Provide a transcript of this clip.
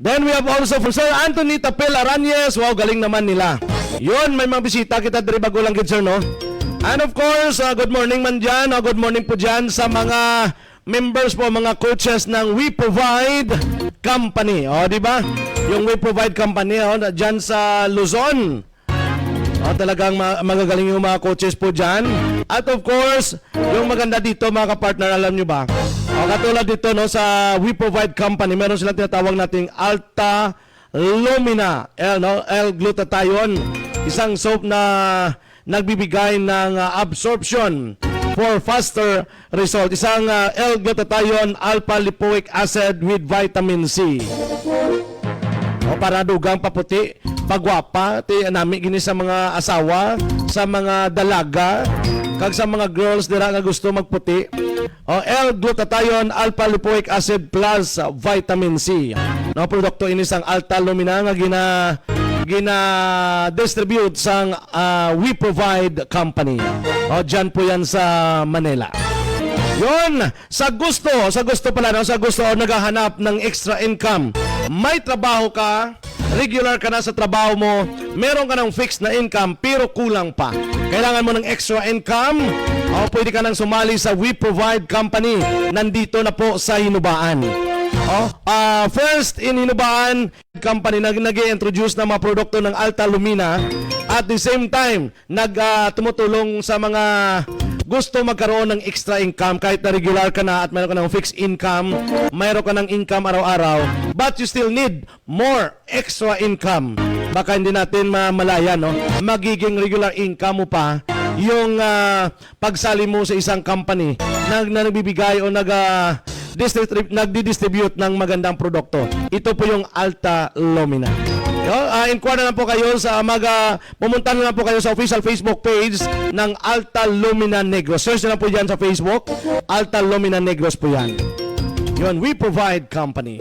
Then we have also for Sir Anthony Tapel Arañez. Wow, galing naman nila. Yun, may mga bisita kita diri bago lang gid sir, no? And of course, good morning man dyan. Good morning po dyan sa mga members po, mga coaches ng We Provide Company. O, di ba? Yung We Provide Company, dyan sa Luzon. Talagang magagaling yung mga coaches po dyan. At of course, yung maganda dito mga kapartner, alam nyo ba? Katulad dito no, sa We Provide Company, meron silang tinatawag nating Alta Lumina L-glutathione. Isang soap na nagbibigay ng absorption for faster result. Isang L-glutathione alpha lipoic acid with vitamin C. Para dugang paputi, pagwapa, nami gini sa mga asawa, sa mga dalaga, kag sa mga girls dira nga gusto magputi. L-glutathione alpha lipoic acid plus vitamin C. No, produkto ini sang Alta Lumina nga gina-distribute sang We Provide Company. Dyan po yan sa Manila. Yun, sa gusto pala, no? Sa gusto naghahanap ng extra income. May trabaho ka, regular ka na sa trabaho mo, meron ka ng fixed na income pero kulang pa. Kailangan mo ng extra income, pwede ka nang sumali sa We Provide Company. Nandito na po sa Hinubaan. First in Hinubaan Company nag-i-introduce ng mga produkto ng Alta Lumina. At the same time, tumutulong sa mga gusto magkaroon ng extra income kahit na regular ka na at mayroon ka ng fixed income, mayroon ka ng income araw-araw, but you still need more extra income. Baka hindi natin mamalaya, no? Magiging regular income mo pa yung pagsali mo sa isang company na nagbibigay o nagdi-distribute ng magandang produkto. Ito po yung Alta Lumina. Inquire na po kayo sa pumunta na po kayo sa official Facebook page ng Alta Lumina Negros. Search na po dyan sa Facebook. Alta Lumina Negros po yan. Yun, We Provide Company.